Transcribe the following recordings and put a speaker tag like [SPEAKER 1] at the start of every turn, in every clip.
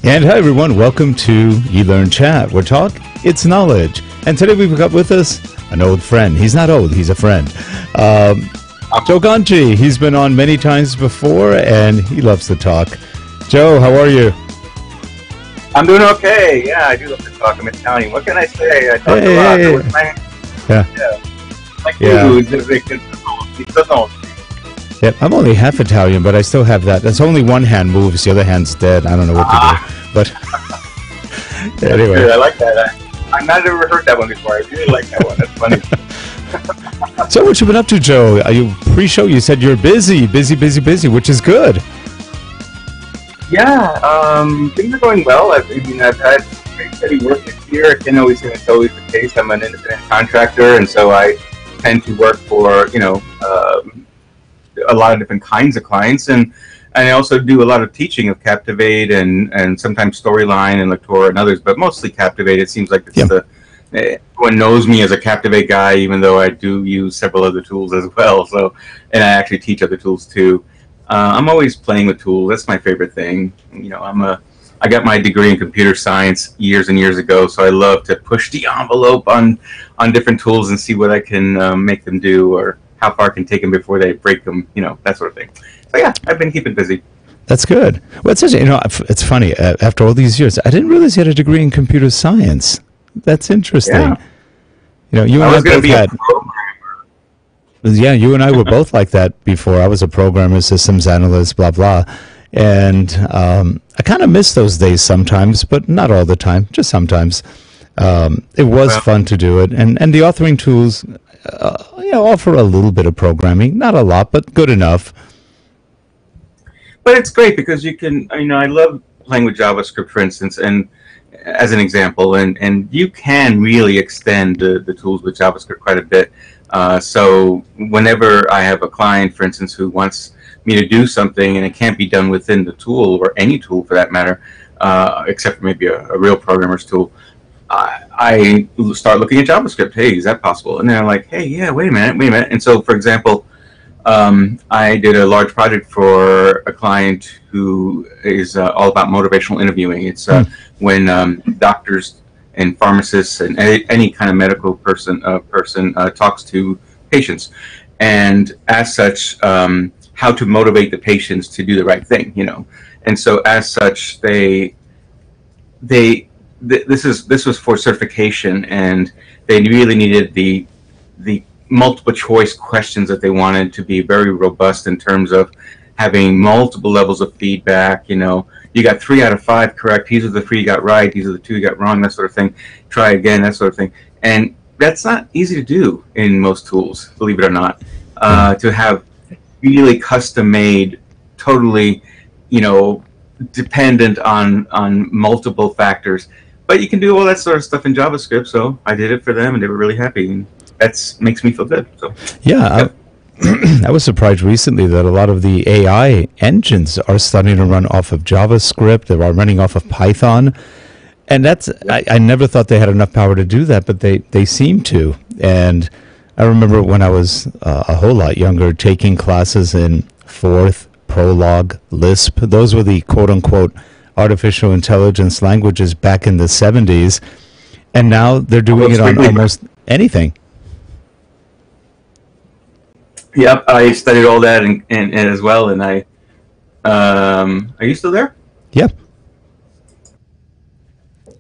[SPEAKER 1] And hi everyone, welcome to eLearnChat, where talk, it's knowledge. And today we've got with us an old friend. He's not old, he's a friend. Joe Ganci, he's been on many times before and he loves to talk. Joe, how are you?
[SPEAKER 2] I'm doing okay. Yeah, I do love to talk. I'm Italian. What can I say? I talk a lot.
[SPEAKER 1] Yeah, I'm only half Italian, but I still have that. That's only one hand moves, the other hand's dead. I don't know what to do. But anyway.
[SPEAKER 2] Good. I like that. I've not ever heard that one before. I really like that one. That's funny.
[SPEAKER 1] So what you been up to, Joe? You pre-show, you said you're busy, which is good.
[SPEAKER 2] Yeah, things are going well. I've had pretty steady work this year. I can't always say it's always the case. I'm an independent contractor, and so I tend to work for, a lot of different kinds of clients, and I also do a lot of teaching of Captivate and sometimes Storyline and Lectora and others, but mostly Captivate. It seems like everyone knows me as a Captivate guy, even though I do use several other tools as well. So, and I actually teach other tools too. I'm always playing with tools. That's my favorite thing. I got my degree in computer science years and years ago, so I love to push the envelope on different tools and see what I can make them do, or how far I can take them before they break them, that sort of thing. So yeah, I've been keeping busy.
[SPEAKER 1] That's good. Well, it's funny. After all these years, I didn't realize you had a degree in computer science. That's interesting.
[SPEAKER 2] Yeah.
[SPEAKER 1] You and I
[SPEAKER 2] both had.
[SPEAKER 1] Yeah, you and I were both like that before. I was a programmer, systems analyst, blah blah, and I kind of miss those days sometimes, but not all the time. Just sometimes. It was fun to do it, and the authoring tools, offer a little bit of programming, not a lot, but good enough.
[SPEAKER 2] But it's great because you can, I love playing with JavaScript, for instance, and as an example, and you can really extend the tools with JavaScript quite a bit. So whenever I have a client, for instance, who wants me to do something and it can't be done within the tool, or any tool for that matter, except for maybe a real programmer's tool, I start looking at JavaScript. Hey, is that possible? And then I'm like, hey, yeah, wait a minute. And so, for example, I did a large project for a client who is all about motivational interviewing. It's when doctors and pharmacists and any kind of medical person talks to patients, and as such, how to motivate the patients to do the right thing, And so, as such, this was for certification, and they really needed the multiple choice questions that they wanted to be very robust in terms of having multiple levels of feedback. You got 3 out of 5 correct. These are the 3 you got right. These are the 2 you got wrong. That sort of thing. Try again. That sort of thing. And that's not easy to do in most tools, believe it or not. To have really custom made, totally, dependent on multiple factors. But you can do all that sort of stuff in JavaScript. So I did it for them, and they were really happy. And that makes me feel good. So
[SPEAKER 1] yeah. I was surprised recently that a lot of the AI engines are starting to run off of JavaScript. They are running off of Python. And I never thought they had enough power to do that, but they seem to. And I remember when I was a whole lot younger taking classes in Forth, Prolog, Lisp. Those were the quote-unquote artificial intelligence languages back in the 70s. And now they're doing it on almost anything.
[SPEAKER 2] Yep, I studied all that and as well, and are you still there?
[SPEAKER 1] Yep.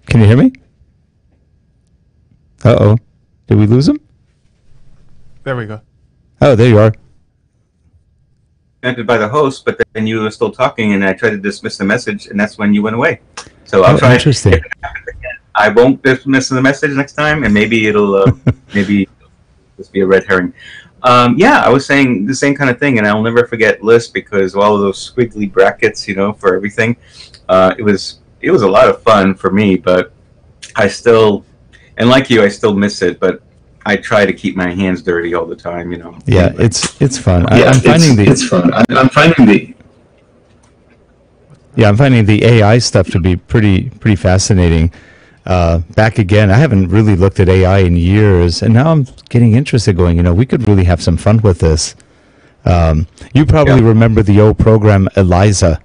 [SPEAKER 1] Can you hear me? Uh-oh. Did we lose him?
[SPEAKER 3] There we go.
[SPEAKER 1] Oh, there you are.
[SPEAKER 2] Presented by the host, but then you were still talking, and I tried to dismiss the message, and that's when you went away. So I'm trying.
[SPEAKER 1] Interesting.
[SPEAKER 2] I won't dismiss the message next time, and maybe it'll maybe just be a red herring. Yeah, I was saying the same kind of thing, and I'll never forget Lisp because all of those squiggly brackets, for everything. It was a lot of fun for me, but I still, and like you, I still miss it, but I try to keep my hands dirty all the time,
[SPEAKER 1] Yeah, it's fun.
[SPEAKER 2] Yeah,
[SPEAKER 1] it's fun. I'm finding the AI stuff to be pretty fascinating. Back again, I haven't really looked at AI in years, and now I'm getting interested going, we could really have some fun with this. You probably remember the old program Eliza.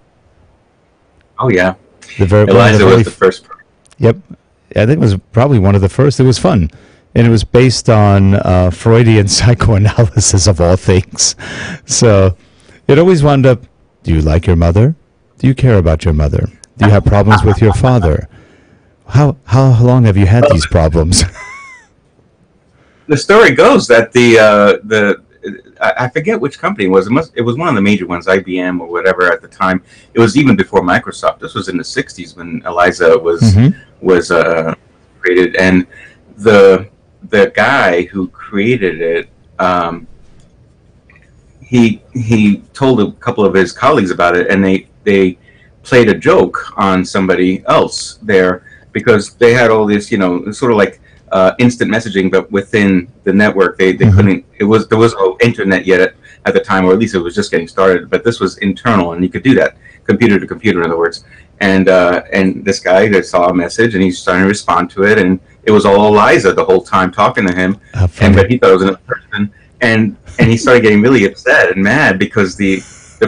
[SPEAKER 2] Oh, yeah.
[SPEAKER 1] The very,
[SPEAKER 2] Eliza was the first.
[SPEAKER 1] Yep. I think it was probably one of the first. It was fun. And it was based on Freudian psychoanalysis of all things. So it always wound up, do you like your mother? Do you care about your mother? Do you have problems with your father? How long have you had these problems?
[SPEAKER 2] The story goes that I forget which company it was. It was one of the major ones, IBM or whatever at the time. It was even before Microsoft. This was in the 60s when Eliza was created. And the guy who created it, he told a couple of his colleagues about it, and they played a joke on somebody else there because they had all this, sort of like instant messaging, but within the network, they couldn't. There was no internet yet at the time, or at least it was just getting started. But this was internal, and you could do that, computer to computer, in other words. And this guy that saw a message, and he's trying to respond to it, and it was all Eliza the whole time talking to him, but he thought it was another person, and he started getting really upset and mad because the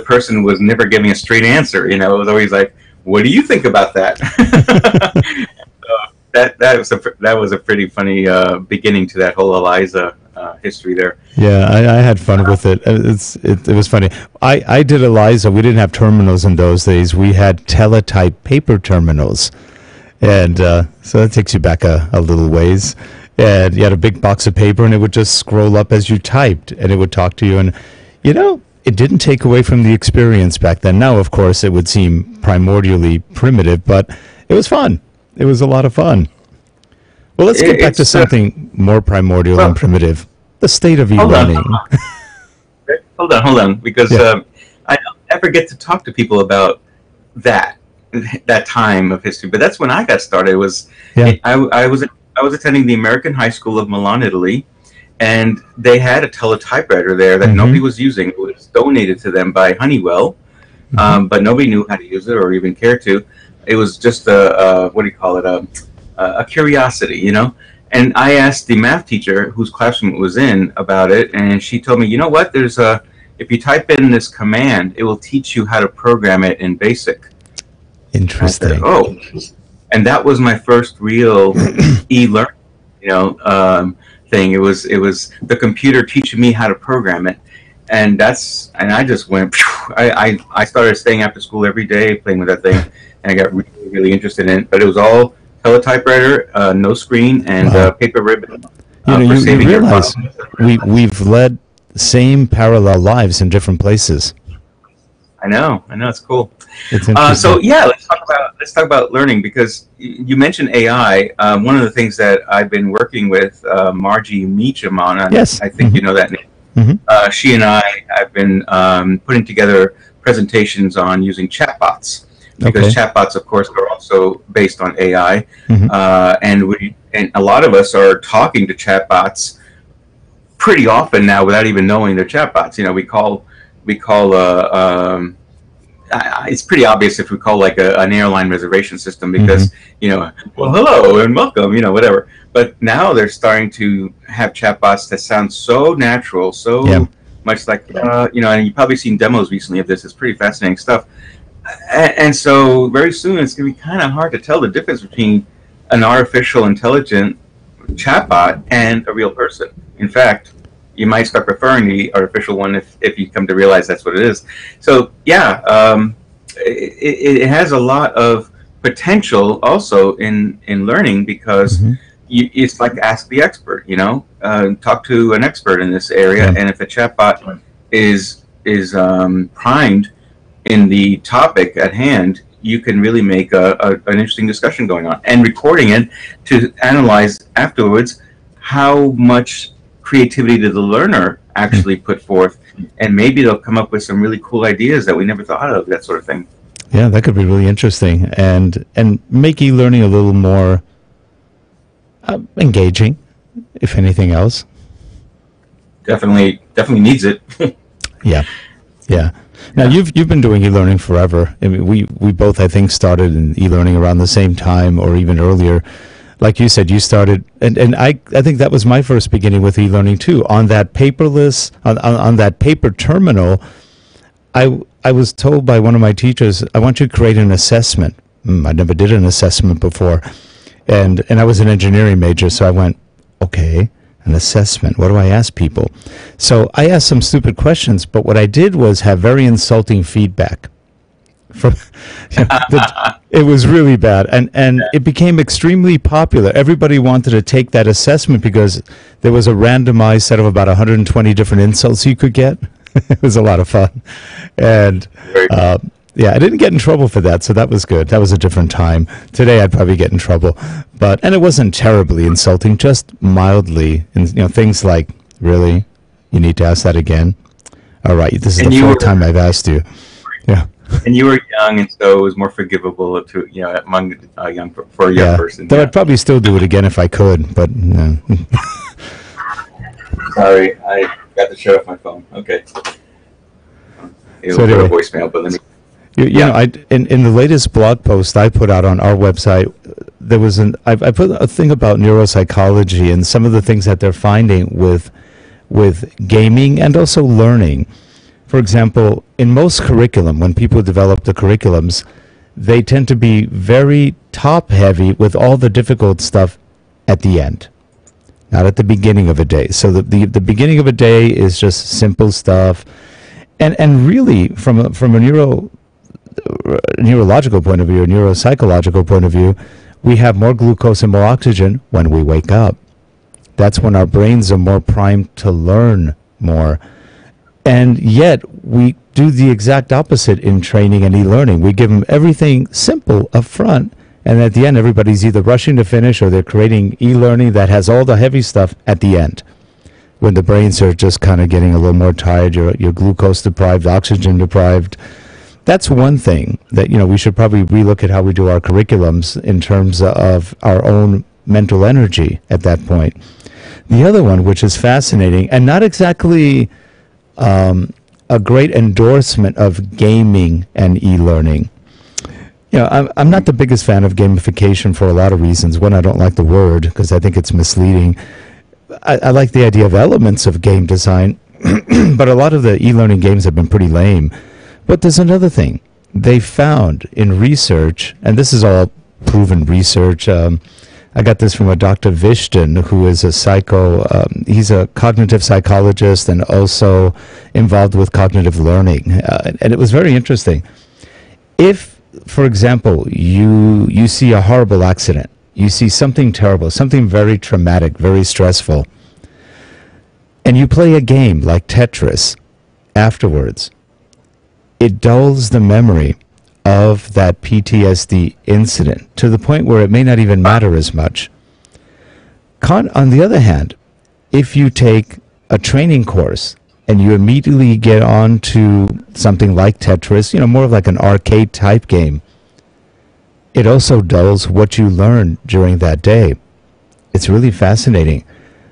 [SPEAKER 2] person was never giving a straight answer. It was always like, "What do you think about that?" That was a pretty funny beginning to that whole Eliza history there.
[SPEAKER 1] Yeah, I had fun with it. It was funny. I did Eliza. We didn't have terminals in those days. We had teletype paper terminals. And so that takes you back a little ways. And you had a big box of paper, and it would just scroll up as you typed, and it would talk to you. And, it didn't take away from the experience back then. Now, of course, it would seem primordially primitive, but it was fun. It was a lot of fun. Well, let's get back to something more primordial and primitive. The state of e-learning.
[SPEAKER 2] Hold on, because I don't ever get to talk to people about that time of history. But that's when I got started. I was attending the American High School of Milan, Italy, and they had a teletypewriter there that nobody was using. It was donated to them by Honeywell, but nobody knew how to use it or even cared to. It was just a curiosity, And I asked the math teacher whose classroom it was in about it, and she told me, you know what? If you type in this command, it will teach you how to program it in BASIC.
[SPEAKER 1] Interesting.
[SPEAKER 2] And that was my first real e-learning, thing. It was the computer teaching me how to program it, and I just went. I started staying after school every day playing with that thing, and I got really, really interested in it. But it was all teletypewriter, no screen, and paper ribbon.
[SPEAKER 1] You realize we've led same parallel lives in different places.
[SPEAKER 2] I know, it's cool.
[SPEAKER 1] It's interesting.
[SPEAKER 2] Let's talk about learning, because you mentioned AI. One of the things that I've been working with Margie Meacham on,
[SPEAKER 1] yes.
[SPEAKER 2] I think you know that name. She and I have been putting together presentations on using chatbots, because chatbots, of course, are also based on AI, and a lot of us are talking to chatbots pretty often now without even knowing they're chatbots. We call it's pretty obvious if we call like an airline reservation system, because well, hello and welcome, whatever. But now they're starting to have chatbots that sound so natural, so much like and you've probably seen demos recently of this. It's pretty fascinating stuff. And so very soon it's going to be kind of hard to tell the difference between an artificial intelligent chatbot and a real person. In fact, you might start preferring the artificial one if you come to realize that's what it is. So it has a lot of potential also in learning, because it's like ask the expert. Talk to an expert in this area, and if a chatbot is primed in the topic at hand, you can really make an interesting discussion going on, and recording it to analyze afterwards how much creativity did the learner actually put forth, and maybe they'll come up with some really cool ideas that we never thought of, that sort of thing.
[SPEAKER 1] Yeah, that could be really interesting, and make e-learning a little more engaging, if anything else.
[SPEAKER 2] Definitely needs it.
[SPEAKER 1] Yeah. Now you've been doing e-learning forever. I mean, we both, I think, started in e-learning around the same time or even earlier. Like you said, you started, and I think that was my first beginning with e-learning too. On that paperless, on that paper terminal, I was told by one of my teachers, I want you to create an assessment I never did an assessment before. And I was an engineering major, so I went, okay, an assessment. What do I ask people? So I asked some stupid questions, but what I did was have very insulting feedback. From it was really bad, and it became extremely popular. Everybody wanted to take that assessment because there was a randomized set of about 120 different insults you could get. It was a lot of fun, and yeah, I didn't get in trouble for that, so that was good. That was a different time. Today, I'd probably get in trouble, and it wasn't terribly insulting, just mildly. And things like, "Really, you need to ask that again? All right, this is the fourth time I've asked you." Yeah.
[SPEAKER 2] And you were young, and so it was more forgivable to among for a young person.
[SPEAKER 1] Though I'd probably still do it again if I could, but no.
[SPEAKER 2] Sorry, I got to shut off my phone. Okay. It was a voicemail, but let me.
[SPEAKER 1] In the latest blog post I put out on our website, there was I put a thing about neuropsychology and some of the things that they're finding with gaming and also learning. For example, in most curriculum, when people develop the curriculums, they tend to be very top-heavy with all the difficult stuff at the end, not at the beginning of a day. So the beginning of a day is just simple stuff, and really from a neurological point of view, a neuropsychological point of view, we have more glucose and more oxygen when we wake up. That's when our brains are more primed to learn more. And yet, we do the exact opposite in training and e-learning. We give them everything simple up front, and at the end, everybody's either rushing to finish or they're creating e-learning that has all the heavy stuff at the end, when the brains are just kind of getting a little more tired, you're glucose deprived, oxygen deprived. That's one thing that we should probably relook at how we do our curriculums in terms of our own mental energy at that point. The other one, which is fascinating, and not exactly a great endorsement of gaming and e-learning. I'm not the biggest fan of gamification for a lot of reasons. One, I don't like the word because I think it's misleading. I like the idea of elements of game design, but a lot of the e-learning games have been pretty lame. But there's another thing. They found in research, and this is all proven research, I got this from a Dr. Vishton, who is he's a cognitive psychologist and also involved with cognitive learning. And it was very interesting. If, for example, you see a horrible accident, you see something terrible, something very traumatic, very stressful, and you play a game like Tetris afterwards, it dulls the memory of that PTSD incident to the point where it may not even matter as much. On the other hand, if you take a training course and you immediately get on to something like Tetris, more of like an arcade type game, it also dulls what you learned during that day. It's really fascinating.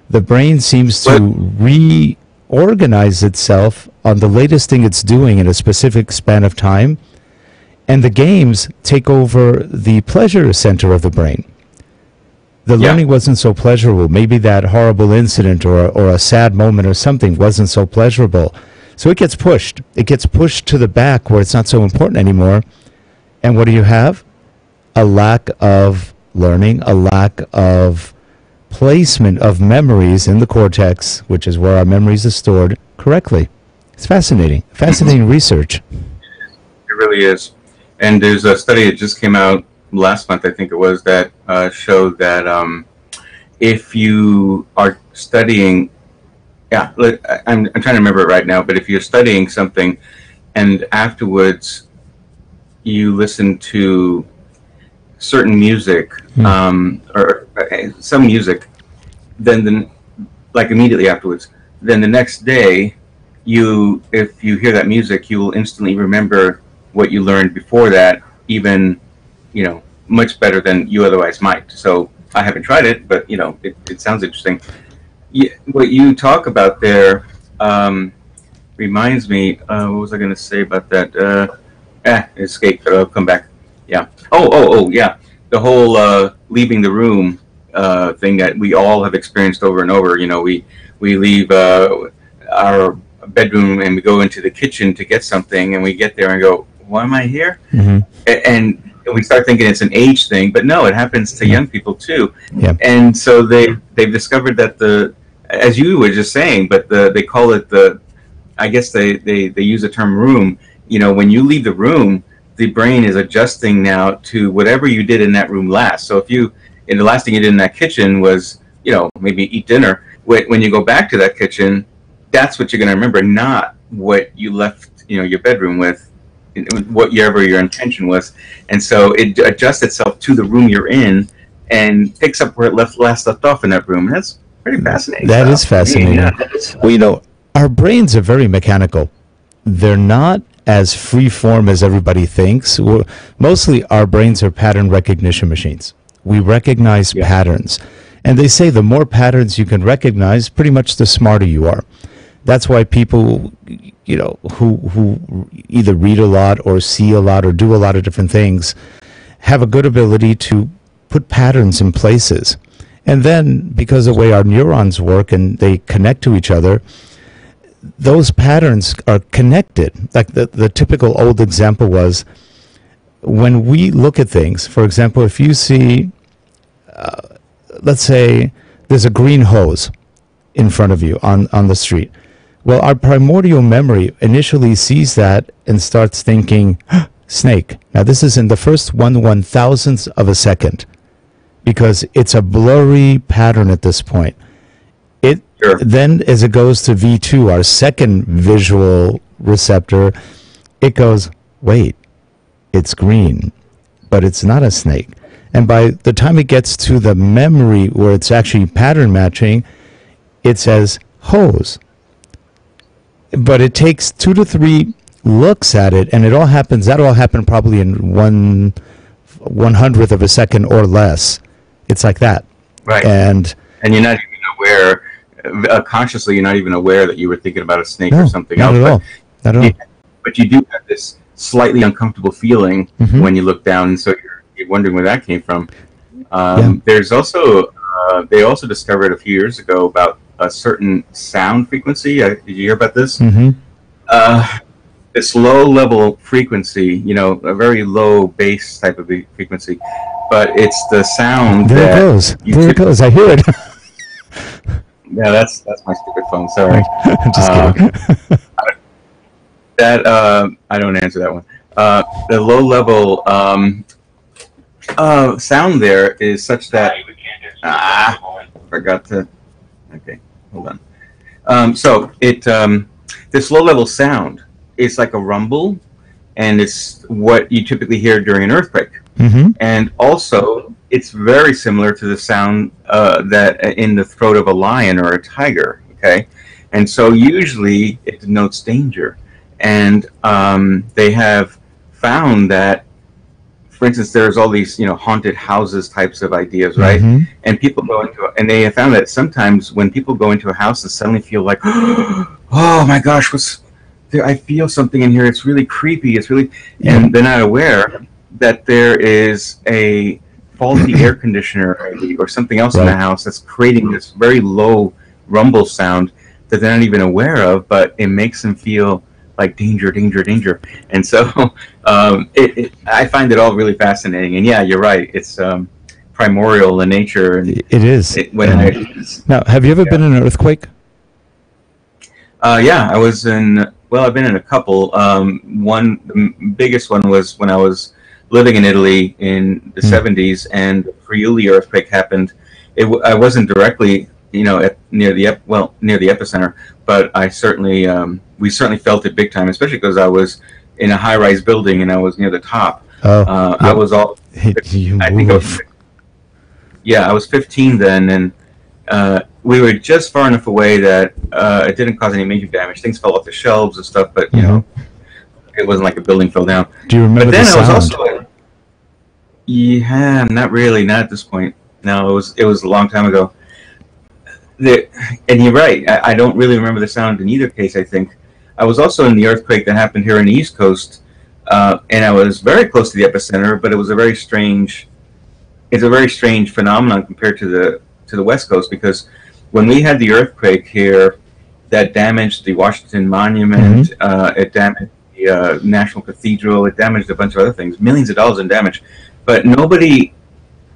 [SPEAKER 1] The brain seems to reorganize itself on the latest thing it's doing in a specific span of time, and the games take over the pleasure center of the brain. The learning wasn't so pleasurable. Maybe that horrible incident or a sad moment or something wasn't so pleasurable. So it gets pushed. It gets pushed to the back where it's not so important anymore. And what do you have? A lack of learning, a lack of placement of memories in the cortex, which is where our memories are stored, correctly. It's fascinating. Fascinating research.
[SPEAKER 2] It really is. And there's a study that just came out last month, I think it was, that showed that if you are studying, I'm trying to remember it right now, but if you're studying something and afterwards you listen to certain music or some music, then like immediately afterwards, then the next day, if you hear that music, you will instantly remember what you learned before that, even, much better than you otherwise might. So I haven't tried it, but, it sounds interesting. What you talk about there reminds me, what was I going to say about that? It escaped, but I'll come back. Yeah. Oh, yeah. The whole leaving the room thing that we all have experienced over and over. We leave our bedroom and we go into the kitchen to get something, and we get there and go, why am I here? Mm-hmm. And we start thinking it's an age thing, but no, it happens to young people too.
[SPEAKER 1] Yeah.
[SPEAKER 2] And so they've discovered that as you were just saying, but they call it I guess they use the term room. You know, when you leave the room, the brain is adjusting now to whatever you did in that room last. So the last thing you did in that kitchen was, you know, maybe eat dinner. When you go back to that kitchen, that's what you're going to remember, not what you left, you know, your bedroom with, whatever your intention was. And so it adjusts itself to the room you're in and picks up where it last left off in that room. And that's pretty fascinating.
[SPEAKER 1] That is fascinating. Yeah. Well, you know, our brains are very mechanical. They're not as free form as everybody thinks. Mostly our brains are pattern recognition machines. We recognize patterns. And they say the more patterns you can recognize, pretty much the smarter you are. That's why people, you know, who either read a lot or see a lot or do a lot of different things have a good ability to put patterns in places. And then, because of the way our neurons work and they connect to each other, those patterns are connected. Like the typical old example was, when we look at things, for example, if you see, let's say there's a green hose in front of you on the street. Well, our primordial memory initially sees that and starts thinking, snake. Now, this is in the first 1/1000th of a second, because it's a blurry pattern at this point. Then, as it goes to V2, our second visual receptor, it goes, wait, it's green, but it's not a snake. And by the time it gets to the memory where it's actually pattern matching, it says hose. But it takes 2 to 3 looks at it, and that all happened probably in 1/100th of a second or less. It's like that.
[SPEAKER 2] Right.
[SPEAKER 1] And
[SPEAKER 2] you're not even aware, consciously, you're not even aware that you were thinking about a snake or something
[SPEAKER 1] not
[SPEAKER 2] else.
[SPEAKER 1] At all. Not at all.
[SPEAKER 2] But you do have this slightly uncomfortable feeling when you look down, and so you're wondering where that came from. There's also, they also discovered a few years ago about a certain sound frequency. Did you hear about this? This low-level frequency, you know, a very low bass type of frequency, but it's the sound
[SPEAKER 1] there
[SPEAKER 2] that...
[SPEAKER 1] There it goes. I hear it.
[SPEAKER 2] Yeah, that's my stupid phone. Sorry.
[SPEAKER 1] Just kidding.
[SPEAKER 2] I don't answer that one. The low-level sound there is such that... forgot to... Okay, hold on. So this low-level sound is like a rumble, and it's what you typically hear during an earthquake. And also, it's very similar to the sound that in the throat of a lion or a tiger. Okay, and so usually it denotes danger. And they have found that, for instance, there's all these, you know, haunted houses types of ideas, right? And people go into, and they have found that sometimes when people go into a house and suddenly feel like, oh my gosh, what's there? I feel something in here. It's really creepy. It's really, and they're not aware that there is a faulty air conditioner or something else in the house that's creating this very low rumble sound that they're not even aware of, but it makes them feel like danger, danger, danger. And so I find it all really fascinating. And yeah, you're right. It's primordial in nature. And
[SPEAKER 1] it is. Now, have you ever been in an earthquake?
[SPEAKER 2] Yeah, I was in, well, I've been in a couple. The biggest one was when I was living in Italy in the 70s, and the Friuli earthquake happened. I wasn't directly, you know, near the epicenter, but I certainly we certainly felt it big time, especially because I was in a high-rise building and I was near the top. I was all, I think I was 15 then, and we were just far enough away that it didn't cause any major damage. Things fell off the shelves and stuff, but you know, it wasn't like a building fell down.
[SPEAKER 1] Do you remember the sound?
[SPEAKER 2] I was also, not really, not at this point. No, it was a long time ago. And you're right. I don't really remember the sound in either case. I think I was also in the earthquake that happened here on the East Coast, and I was very close to the epicenter. But it was a very strange. It's a very strange phenomenon compared to the West Coast, because when we had the earthquake here, that damaged the Washington Monument. It damaged the National Cathedral. It damaged a bunch of other things, millions of dollars in damage, but nobody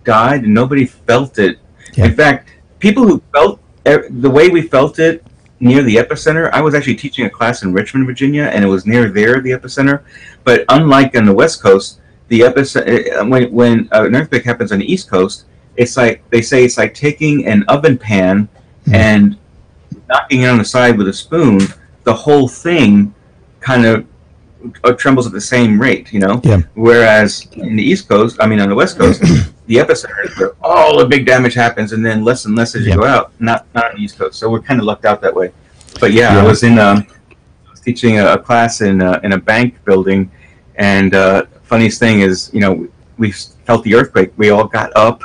[SPEAKER 2] died and nobody felt it. Yeah. In fact, people who felt the way we felt it near the epicenter. I was actually teaching a class in Richmond, Virginia, and it was near there, the epicenter. But unlike on the West Coast, the epicenter, when an earthquake happens on the East Coast, it's like they say it's like taking an oven pan and knocking it on the side with a spoon. The whole thing kind of trembles at the same rate, you know. Yeah. Whereas in the East Coast, on the West Coast, the epicenter is where all the big damage happens, and then less and less as you go out. Not on the East Coast, so we're kind of lucked out that way. But I was teaching a class in a bank building, and funniest thing is, we felt the earthquake. We all got up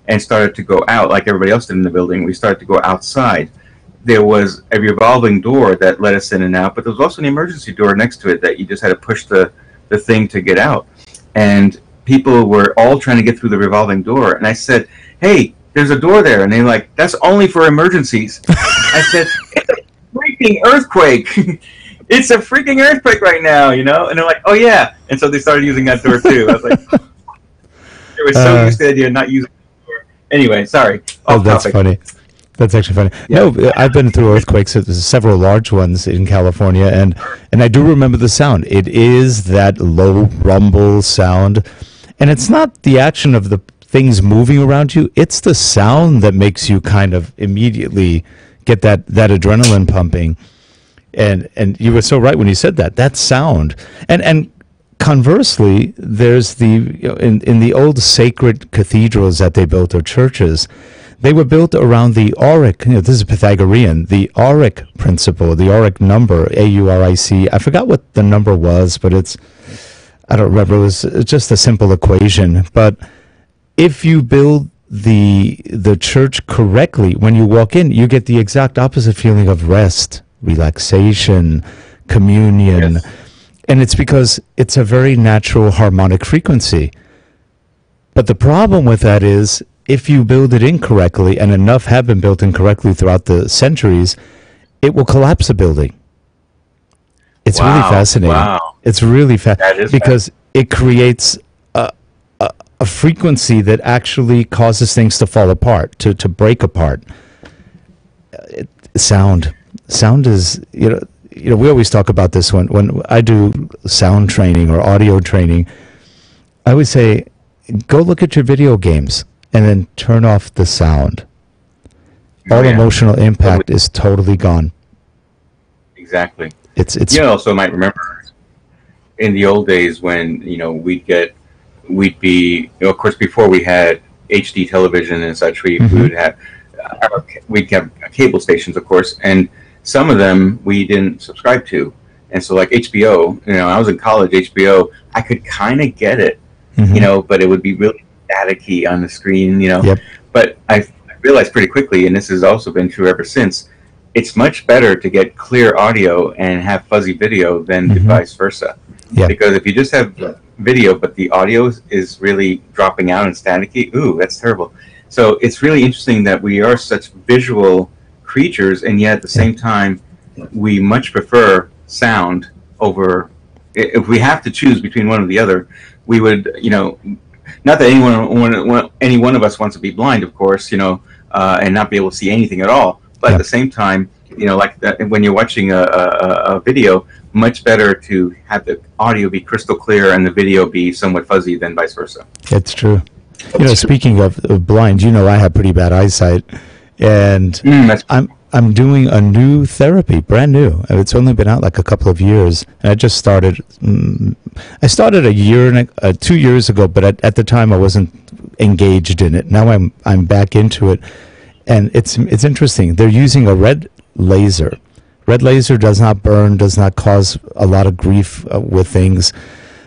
[SPEAKER 2] and started to go out like everybody else did in the building. We started to go outside. There was a revolving door that let us in and out, but there was also an emergency door next to it that you just had to push the thing to get out. And people were all trying to get through the revolving door. And I said, hey, there's a door there. And they're like, that's only for emergencies. I said, it's a freaking earthquake. It's a freaking earthquake right now, And they're like, oh, yeah. And so they started using that door, too. I was like, they were so used to the idea of not using the door. Anyway, sorry.
[SPEAKER 1] Oh, that's funny. That's actually funny. Yeah. No, I've been through earthquakes, several large ones in California, and I do remember the sound. It is that low rumble sound, and it's not the action of the things moving around you. It's the sound that makes you kind of immediately get that adrenaline pumping. And you were so right when you said that sound. And conversely, there's in the old sacred cathedrals that they built, or churches, they were built around the auric, this is Pythagorean, the auric principle, the auric number, AURIC. I forgot what the number was, but I don't remember. It was just a simple equation. But if you build the church correctly, when you walk in, you get the exact opposite feeling of rest, relaxation, communion. Yes. And it's because it's a very natural harmonic frequency. But the problem with that is, if you build it incorrectly, and enough have been built incorrectly throughout the centuries, it will collapse a building. It's really fascinating. Wow. It's really fascinating because it creates a frequency that actually causes things to fall apart, to break apart. Sound is, we always talk about this when I do sound training or audio training. I always say, go look at your video games and then turn off the sound. All emotional impact is totally gone.
[SPEAKER 2] Exactly.
[SPEAKER 1] It's
[SPEAKER 2] you also might remember in the old days when we'd be of course before we had HD television and such, we'd have cable stations, of course, and some of them we didn't subscribe to, and so like HBO, I was in college. HBO, I could kind of get it, but it would be really staticky on the screen, Yep. But I realized pretty quickly, and this has also been true ever since, it's much better to get clear audio and have fuzzy video than vice versa. Yep. Because if you just have video but the audio is really dropping out and staticky, that's terrible. So it's really interesting that we are such visual creatures, and yet at the same time we much prefer sound over. If we have to choose between one or the other, we would, not that any one of us wants to be blind, of course, and not be able to see anything at all. But at the same time, like that, when you're watching a video, much better to have the audio be crystal clear and the video be somewhat fuzzy than vice versa.
[SPEAKER 1] It's true. Speaking of blind, I have pretty bad eyesight, and I'm doing a new therapy, brand new. It's only been out like a couple of years, and I just started. I started 2 years ago, but at the time I wasn't engaged in it. Now I'm back into it, and it's interesting. They're using a red laser. Red laser does not burn, does not cause a lot of grief with things.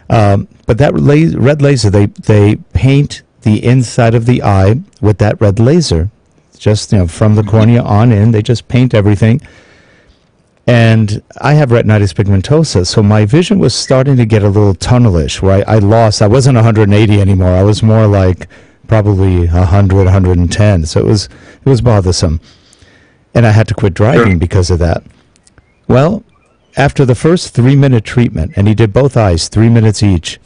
[SPEAKER 1] But that red laser, they paint the inside of the eye with that red laser. Just from the cornea on in, they just paint everything. And I have retinitis pigmentosa, so my vision was starting to get a little tunnelish, where I wasn't 180 anymore. I was more like probably 100, 110. So it was bothersome. And I had to quit driving because of that. Well, after the first 3-minute treatment, and he did both eyes, 3 minutes each,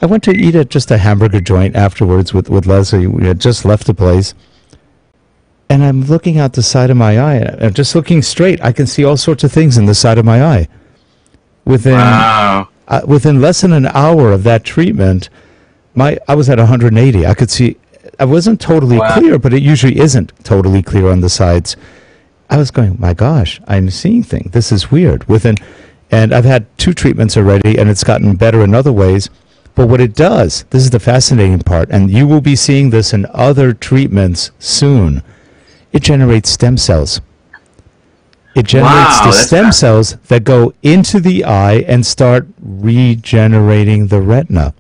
[SPEAKER 1] I went to eat at just a hamburger joint afterwards with Leslie. We had just left the place. And I'm looking out the side of my eye. I'm just looking straight. I can see all sorts of things in the side of my eye. Within less than an hour of that treatment, I was at 180. I could see. I wasn't totally clear, but it usually isn't totally clear on the sides. I was going, my gosh, I'm seeing things. This is weird. And I've had 2 treatments already, and it's gotten better in other ways. But what it does, this is the fascinating part, and you will be seeing this in other treatments soon. It generates stem cells. It generates the stem cells that go into the eye and start regenerating the retina.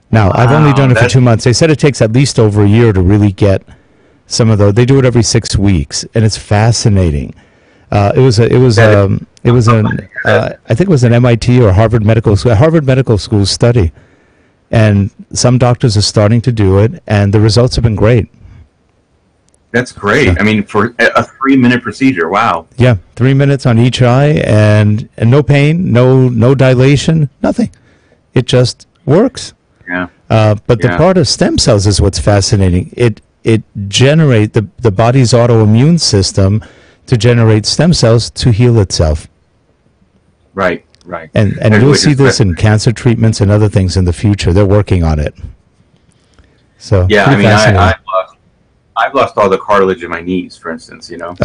[SPEAKER 1] Now, I've only done it for 2 months. They said it takes at least over a year to really get some of those. They do it every 6 weeks, and it's fascinating. I think it was an MIT or Harvard Medical School study, and some doctors are starting to do it, and the results have been great.
[SPEAKER 2] That's great. I mean, for a 3-minute procedure, wow.
[SPEAKER 1] Yeah, 3 minutes on each eye, and no pain, no dilation, nothing. It just works.
[SPEAKER 2] Yeah.
[SPEAKER 1] But the part of stem cells is what's fascinating. It generates the body's autoimmune system to generate stem cells to heal itself.
[SPEAKER 2] Right.
[SPEAKER 1] And you'll see this in cancer treatments and other things in the future. They're working on it. So
[SPEAKER 2] yeah, I mean, I've lost all the cartilage in my knees, for instance, you know.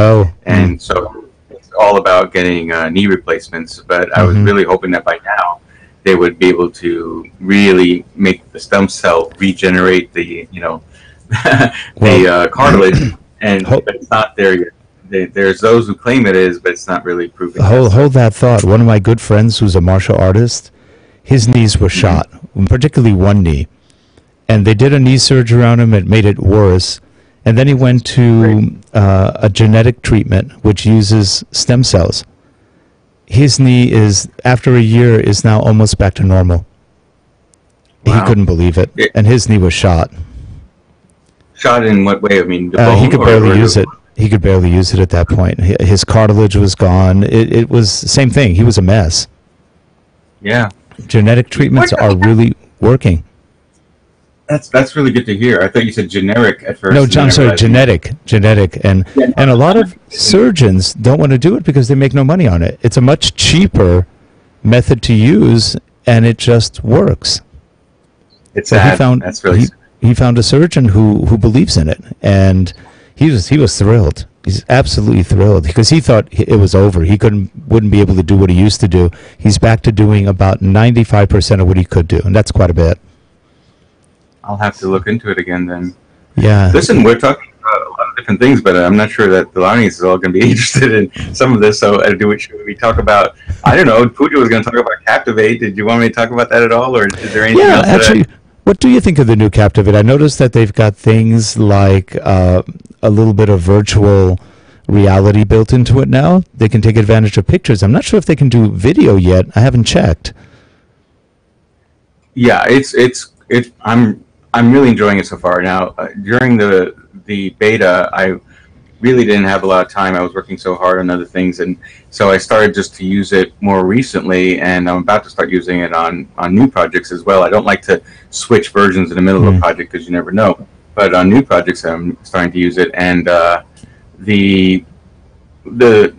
[SPEAKER 2] And so it's all about getting knee replacements. But I was really hoping that by now they would be able to really make the stem cell regenerate the, the cartilage. But it's not there yet. There's those who claim it is, but it's not really proven.
[SPEAKER 1] Hold that thought. One of my good friends who's a martial artist, his knees were shot, particularly one knee. And they did a knee surgery on him. It made it worse. And then he went to a genetic treatment, which uses stem cells. His knee is, after a year, is now almost back to normal. Wow. He couldn't believe it. And his knee was shot.
[SPEAKER 2] Shot in what way? I mean, the bone,
[SPEAKER 1] he could barely use it. He could barely use it at that point. His cartilage was gone. It was the same thing. He was a mess.
[SPEAKER 2] Yeah.
[SPEAKER 1] Genetic treatments are really working.
[SPEAKER 2] That's really good to hear. I thought you said generic at first.
[SPEAKER 1] No, I'm sorry, genetic. And a lot of surgeons don't want to do it because they make no money on it. It's a much cheaper method to use, and it just works.
[SPEAKER 2] It's sad.
[SPEAKER 1] He found a surgeon who believes in it, and he was thrilled. He's absolutely thrilled because he thought it was over. He wouldn't be able to do what he used to do. He's back to doing about 95% of what he could do, and that's quite a bit.
[SPEAKER 2] I'll have to look into it again then.
[SPEAKER 1] Yeah.
[SPEAKER 2] Listen, we're talking about a lot of different things, but I'm not sure that the audience is all going to be interested in some of this. So should we talk about, I don't know, Pooja was going to talk about Captivate. Did you want me to talk about that at all? Or is there anything else?
[SPEAKER 1] Yeah, actually, what do you think of the new Captivate? I noticed that they've got things like a little bit of virtual reality built into it now. They can take advantage of pictures. I'm not sure if they can do video yet. I haven't checked.
[SPEAKER 2] Yeah, I'm really enjoying it so far. Now, during the beta, I really didn't have a lot of time. I was working so hard on other things, and so I started just to use it more recently, and I'm about to start using it on new projects as well. I don't like to switch versions in the middle of a project because you never know. But on new projects, I'm starting to use it, and there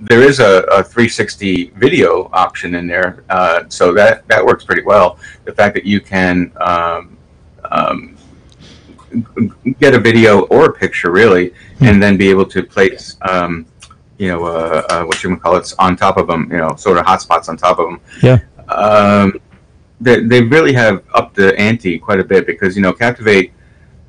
[SPEAKER 2] is a 360 video option in there, so that works pretty well. The fact that you can get a video or a picture really, and then be able to place, what you call it, on top of them, sort of hotspots on top of them.
[SPEAKER 1] Yeah.
[SPEAKER 2] They really have upped the ante quite a bit because Captivate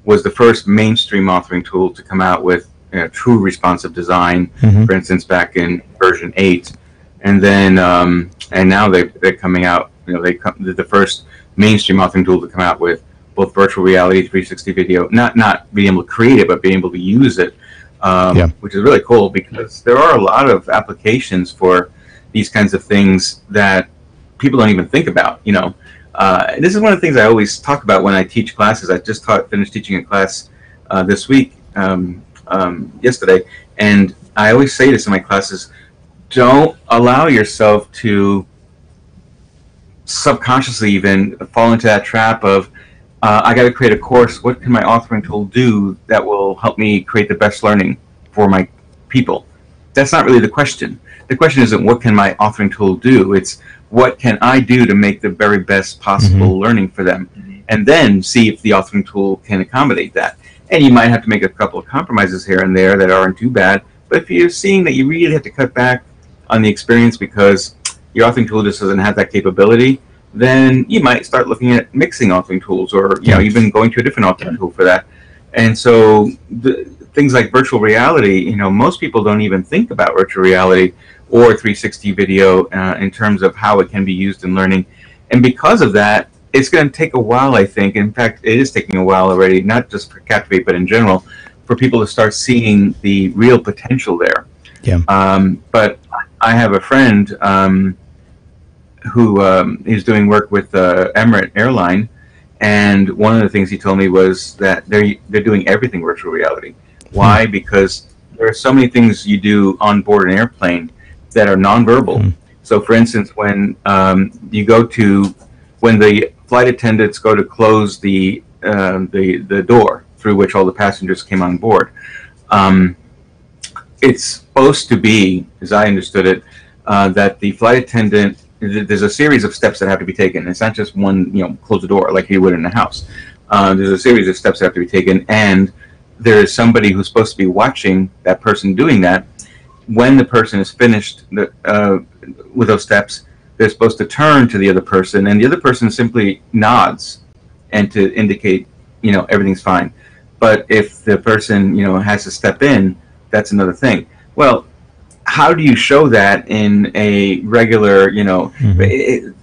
[SPEAKER 2] was the first mainstream authoring tool to come out with true responsive design. For instance, back in version 8, and then and now they're coming out. They're the first mainstream authoring tool to come out with both virtual reality, 360 video, not being able to create it, but being able to use it, which is really cool because there are a lot of applications for these kinds of things that people don't even think about. This is one of the things I always talk about when I teach classes. I just finished teaching a class this week, yesterday, and I always say this in my classes: don't allow yourself to subconsciously even fall into that trap of, I got to create a course. What can my authoring tool do that will help me create the best learning for my people? That's not really the question. The question isn't what can my authoring tool do. It's what can I do to make the very best possible learning for them, and then see if the authoring tool can accommodate that. And you might have to make a couple of compromises here and there that aren't too bad. But if you're seeing that you really have to cut back on the experience because your authoring tool just doesn't have that capability, then you might start looking at mixing authoring tools, or even going to a different authoring tool for that. And so things like virtual reality, most people don't even think about virtual reality or 360 video in terms of how it can be used in learning. And because of that, it's going to take a while, I think. In fact, it is taking a while already, not just for Captivate, but in general, for people to start seeing the real potential there.
[SPEAKER 1] Yeah.
[SPEAKER 2] But I have a friend who is doing work with Emirates Airline, and one of the things he told me was that they're doing everything virtual reality. Why? Because there are so many things you do on board an airplane that are nonverbal. So, for instance, when when the flight attendants go to close the door through which all the passengers came on board, it's supposed to be, as I understood it, that the flight attendant, there's a series of steps that have to be taken. It's not just one, close the door like you would in a house. There's a series of steps that have to be taken, and there is somebody who's supposed to be watching that person doing that. When the person is finished with those steps, they're supposed to turn to the other person, and the other person simply nods and to indicate, everything's fine. But if the person, has to step in, that's another thing. Well, how do you show that in a regular, the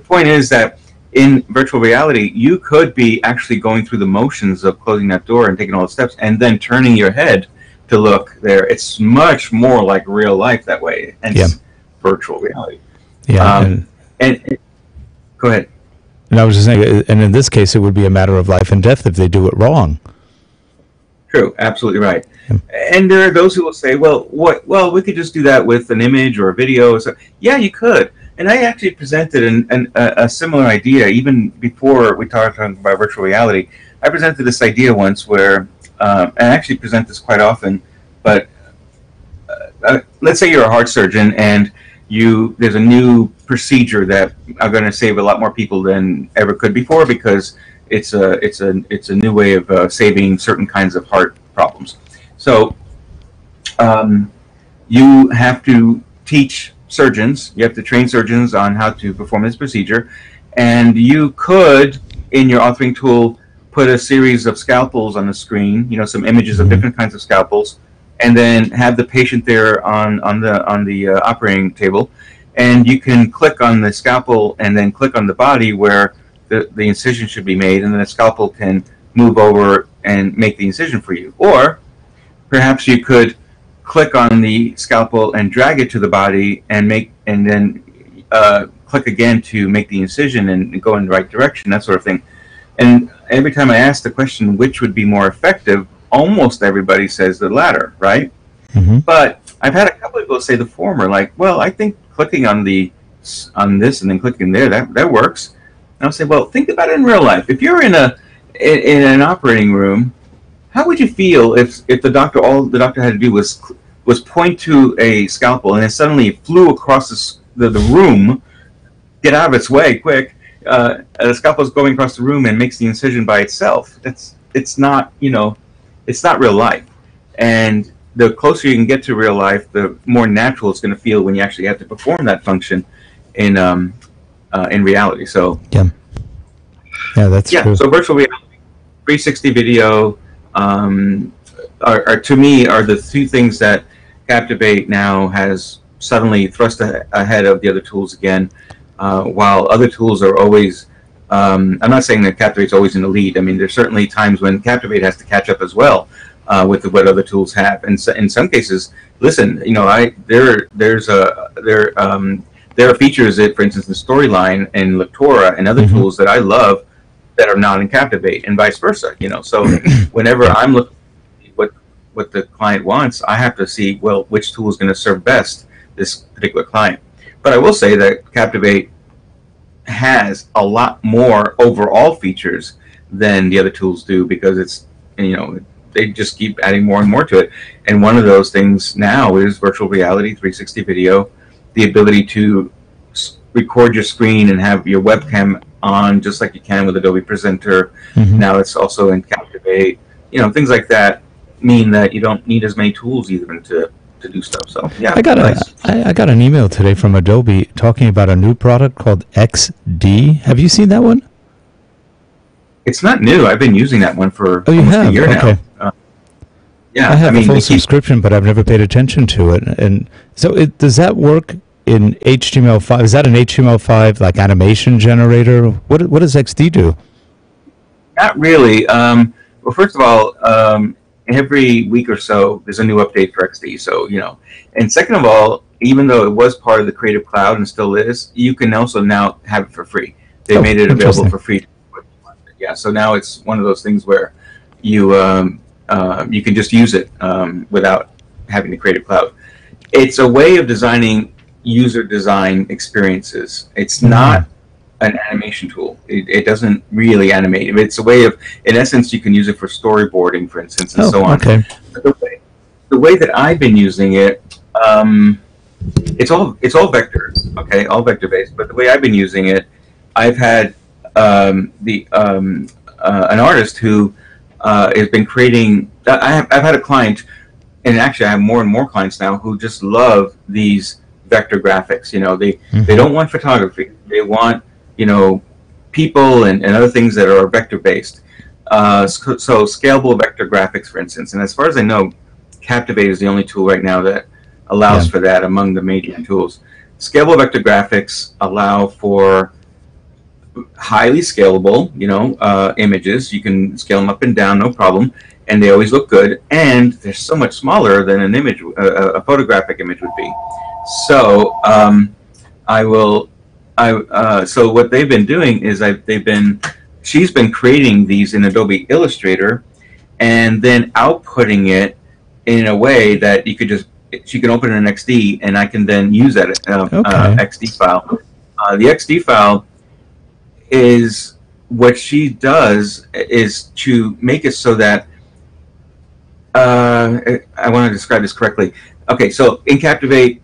[SPEAKER 2] point is that in virtual reality, you could be actually going through the motions of closing that door and taking all the steps and then turning your head to look there. It's much more like real life that way, and virtual reality. Yeah. And go ahead.
[SPEAKER 1] And I was just saying, and in this case, it would be a matter of life and death if they do it wrong.
[SPEAKER 2] True, absolutely right. And there are those who will say, well, we could just do that with an image or a video. So, yeah, you could. And I actually presented a similar idea even before we talked about virtual reality. I presented this idea once where, and I actually present this quite often, but let's say you're a heart surgeon and there's a new procedure that are going to save a lot more people than ever could before, because it's a new way of saving certain kinds of heart problems. So you have to teach surgeons, you have to train surgeons on how to perform this procedure, and you could, in your authoring tool, put a series of scalpels on the screen, some images of different kinds of scalpels, and then have the patient there on the operating table, and you can click on the scalpel and then click on the body where the incision should be made, and then the scalpel can move over and make the incision for you. Or perhaps you could click on the scalpel and drag it to the body and then click again to make the incision and go in the right direction, that sort of thing. And every time I ask the question, which would be more effective, almost everybody says the latter, right? But I've had a couple of people say the former, like, well, I think clicking on this and then clicking there, that works. And I'll say, well, think about it in real life. If you're in an operating room, how would you feel if all the doctor had to do was point to a scalpel and then suddenly it flew across the room, get out of its way quick, the scalpel is going across the room and makes the incision by itself. It's not real life. And the closer you can get to real life, the more natural it's going to feel when you actually have to perform that function in reality. So
[SPEAKER 1] that's true.
[SPEAKER 2] So virtual reality, 360 video are to me the two things that Captivate now has suddenly thrust ahead of the other tools again, while other tools are always. I'm not saying that Captivate's always in the lead. I mean, there's certainly times when Captivate has to catch up as well with what other tools have. And so in some cases, listen, there are features that, for instance, the Storyline and Lectora and other tools that I love that are not in Captivate, and vice versa. So whenever I'm looking at what the client wants, I have to see, well, which tool is going to serve best this particular client. But I will say that Captivate has a lot more overall features than the other tools do, because it's, they just keep adding more and more to it. And one of those things now is virtual reality, 360 video, the ability to record your screen and have your webcam on just like you can with Adobe Presenter. Now it's also in Captivate. Things like that mean that you don't need as many tools even to do stuff. So yeah,
[SPEAKER 1] I got an email today from Adobe talking about a new product called XD. Have you seen that one?
[SPEAKER 2] It's not new. I've been using that one for almost a year now. Yeah,
[SPEAKER 1] I have a full subscription, but I've never paid attention to it. And so, does that work in HTML5? Is that an HTML5 like animation generator? What does XD do?
[SPEAKER 2] Not really. Well, first of all, every week or so there's a new update for XD. So and second of all, even though it was part of the Creative Cloud and still is, you can also now have it for free. They made it available for free. Yeah, so now it's one of those things where you you can just use it without having the Creative Cloud. It's a way of designing user design experiences. It's not an animation tool. It doesn't really animate. It's a way of, in essence, you can use it for storyboarding, for instance, and so on.
[SPEAKER 1] Okay.
[SPEAKER 2] But the way that I've been using it, it's all vector, okay, all vector based. But the way I've been using it, I've had an artist who has been creating. I've had a client, and actually I have more and more clients now who just love these vector graphics. They don't want photography. They want people and other things that are vector based. So scalable vector graphics, for instance. And as far as I know, Captivate is the only tool right now that allows for that among the major tools. Scalable vector graphics allow for highly scalable, images. You can scale them up and down, no problem, and they always look good. And they're so much smaller than an image, a photographic image would be. So so what they've been doing is she's been creating these in Adobe Illustrator, and then outputting it in a way that she can open it in XD, and I can then use that XD file. The XD file is what she does is to make it so that I want to describe this correctly. Okay, so in Captivate,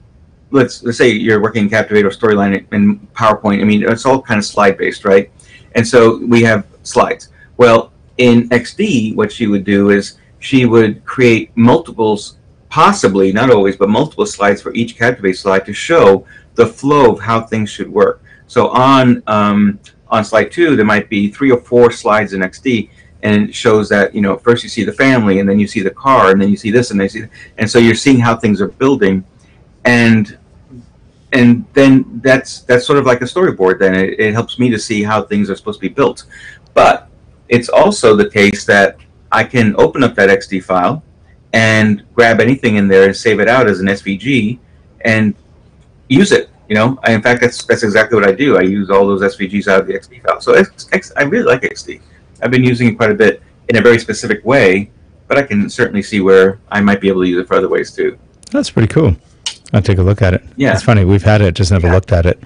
[SPEAKER 2] let's say you're working in Captivate or Storyline in PowerPoint. I mean, it's all kind of slide based, right? And so we have slides. Well, in XD, what she would do is she would create multiples, possibly, not always, but multiple slides for each Captivate slide to show the flow of how things should work. So on slide 2, there might be 3 or 4 slides in XD, and it shows that first you see the family, and then you see the car, and then you see this, and then you see, and so you're seeing how things are building, and then that's sort of like a storyboard. Then it helps me to see how things are supposed to be built. But it's also the case that I can open up that XD file and grab anything in there and save it out as an SVG and use it. In fact, that's exactly what I do. I use all those SVGs out of the XD file. So I really like XD. I've been using it quite a bit in a very specific way, but I can certainly see where I might be able to use it for other ways too.
[SPEAKER 1] That's pretty cool. I'll take a look at it. Yeah, it's funny. We've had it, just never looked at it.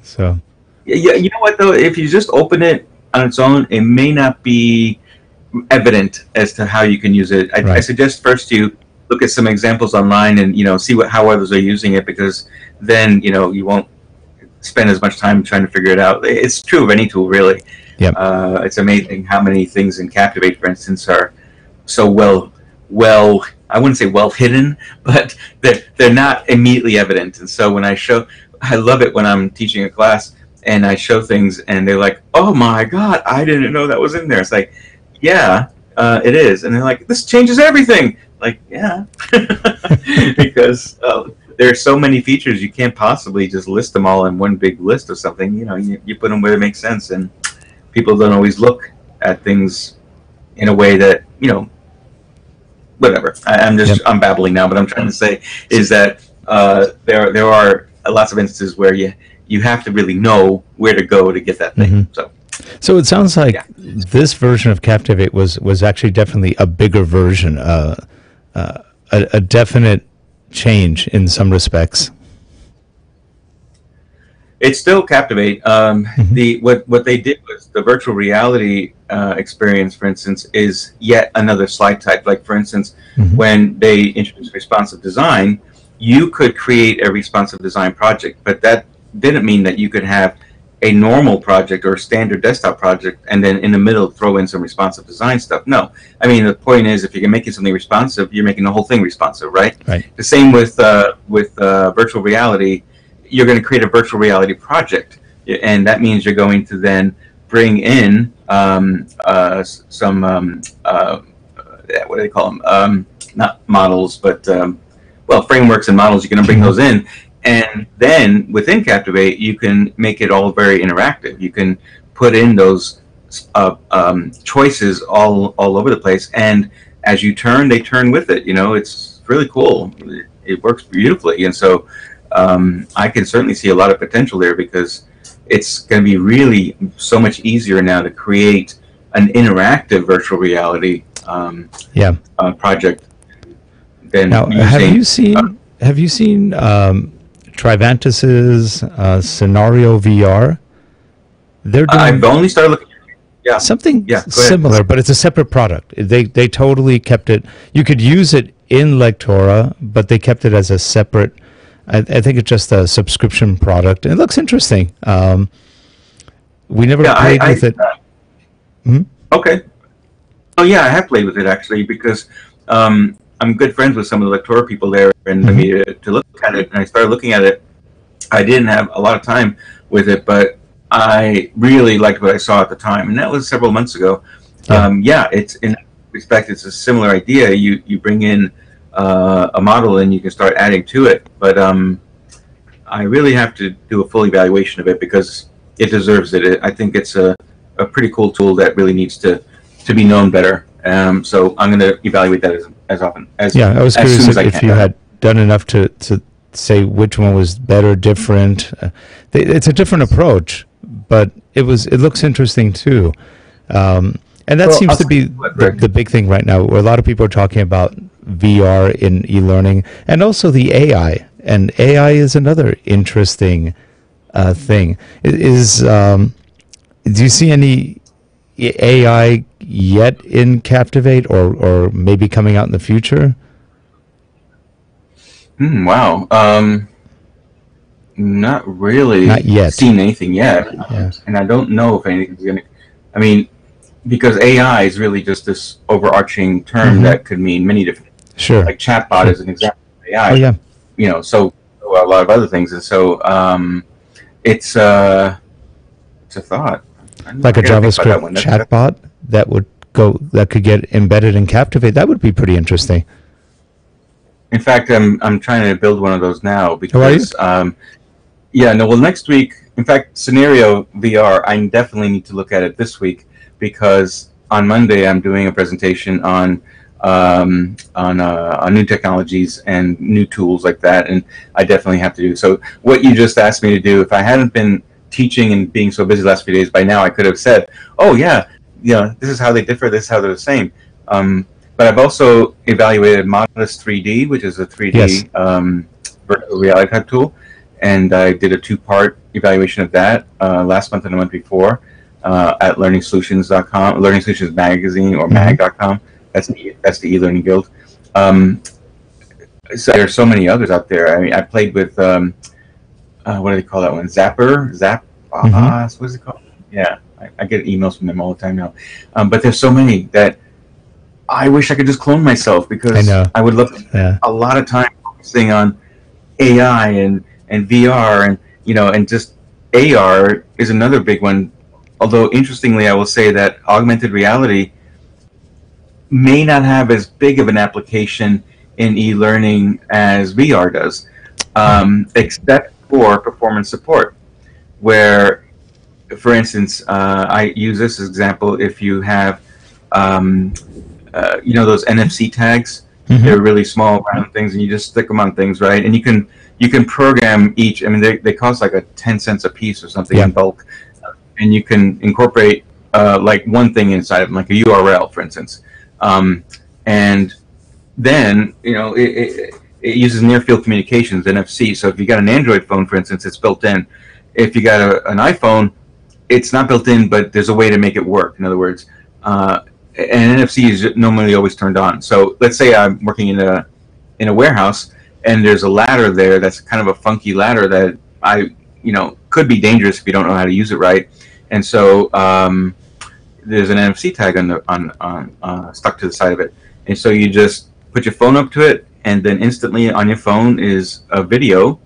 [SPEAKER 1] So.
[SPEAKER 2] Yeah, you know what though? If you just open it on its own, it may not be evident as to how you can use it. I suggest first you look at some examples online and see how others are using it, because then you won't spend as much time trying to figure it out. It's true of any tool, really.
[SPEAKER 1] Yep.
[SPEAKER 2] It's amazing how many things in Captivate, for instance, are so well I wouldn't say well hidden, but they're not immediately evident. And so when I love it when I'm teaching a class and I show things and they're like, oh my God, I didn't know that was in there. It's like, yeah, it is. And they're like, this changes everything. Like, yeah, because there are so many features, you can't possibly just list them all in one big list or something. You put them where it makes sense, and people don't always look at things in a way that, whatever. I'm babbling now, but I'm trying to say is that there are lots of instances where you have to really know where to go to get that thing.
[SPEAKER 1] So it sounds like this version of Captivate was actually definitely a bigger version, a definite change in some respects?
[SPEAKER 2] It's still Captivate. The what they did was the virtual reality experience, for instance, is yet another slide type. Like, for instance, when they introduced responsive design, you could create a responsive design project, but that didn't mean that you could have a normal project or a standard desktop project and then in the middle throw in some responsive design stuff. No, I mean, the point is, if you're making something responsive, you're making the whole thing responsive, right?
[SPEAKER 1] Right.
[SPEAKER 2] The same with virtual reality. You're going to create a virtual reality project, and that means you're going to then bring in some what do they call them? Not models, but well, frameworks and models. You're going to bring those in. And then within Captivate, you can make it all very interactive. You can put in those choices all over the place, and as you turn, they turn with it. You know, it's really cool. It works beautifully, and so I can certainly see a lot of potential there, because it's going to be really so much easier now to create an interactive virtual reality project. Than
[SPEAKER 1] now, have you seen Trivantis's CenarioVR? They're doing
[SPEAKER 2] I've only started looking at
[SPEAKER 1] something similar, but it's a separate product. They totally kept it. You could use it in Lectora, but they kept it as a separate. I think it's just a subscription product. It looks interesting. We never played with it.
[SPEAKER 2] Okay. Oh yeah, I have played with it actually, because I'm good friends with some of the Lectora people there, and let me to look at it. And I started looking at it. I didn't have a lot of time with it, but I really liked what I saw at the time, and that was several months ago. It's in that respect, it's a similar idea. You bring in a model and you can start adding to it, but I really have to do a full evaluation of it, because it deserves it. I think it's a pretty cool tool that really needs to be known better. So I'm going to evaluate that as often as
[SPEAKER 1] I was curious if you
[SPEAKER 2] can.
[SPEAKER 1] had done enough to say which one was better, different. It's a different approach, but it looks interesting too. And that seems to be the big thing right now, where a lot of people are talking about VR in e-learning, and also the AI. And AI is another interesting thing. Do you see any AI yet in Captivate, or maybe coming out in the future?
[SPEAKER 2] Wow. Not really.
[SPEAKER 1] Not yet.
[SPEAKER 2] Seen anything yet.
[SPEAKER 1] Yeah.
[SPEAKER 2] And I don't know if anything's going to... I mean, because AI is really just this overarching term that could mean many different...
[SPEAKER 1] Sure.
[SPEAKER 2] Like chatbot is an example of AI.
[SPEAKER 1] Oh, yeah.
[SPEAKER 2] You know, so a lot of other things. And so it's a thought.
[SPEAKER 1] Like a JavaScript chatbot that could get embedded in Captivate. That would be pretty interesting.
[SPEAKER 2] In fact, I'm trying to build one of those now, because next week, in fact, CenarioVR, I definitely need to look at it this week, because on Monday I'm doing a presentation on new technologies and new tools like that, and I definitely have to do. So what you just asked me to do, if I hadn't been teaching and being so busy the last few days, by now I could have said, oh yeah, this is how they differ, this is how they're the same. But I've also evaluated Modest 3D, which is a 3D virtual reality type tool, and I did a 2-part evaluation of that last month and the month before at learningsolutions.com, Learning Solutions Magazine, or mag.com. That's the eLearning Guild. So there's so many others out there. I mean, I played with what do they call that one? Zap. What is it called? Yeah, I get emails from them all the time now. But there's so many that I wish I could just clone myself, because I would look a lot of time focusing on AI and VR, and just AR is another big one. Although interestingly, I will say that augmented reality may not have as big of an application in e-learning as VR does, except for performance support, where, for instance, I use this as example. If you have, those NFC tags, they're really small round things, and you just stick them on things, right? And you can program each. I mean, they cost like 10 cents a piece or something in bulk, and you can incorporate like one thing inside of them, like a URL, for instance. And then it uses near field communications, NFC. So if you got an Android phone, for instance, it's built in. If you got an iPhone, it's not built in, but there's a way to make it work. In other words, and NFC is normally always turned on. So let's say I'm working in a warehouse, and there's a ladder there that's kind of a funky ladder that could be dangerous if you don't know how to use it right. And so there's an NFC tag on stuck to the side of it, and so you just put your phone up to it, and then instantly on your phone is a video.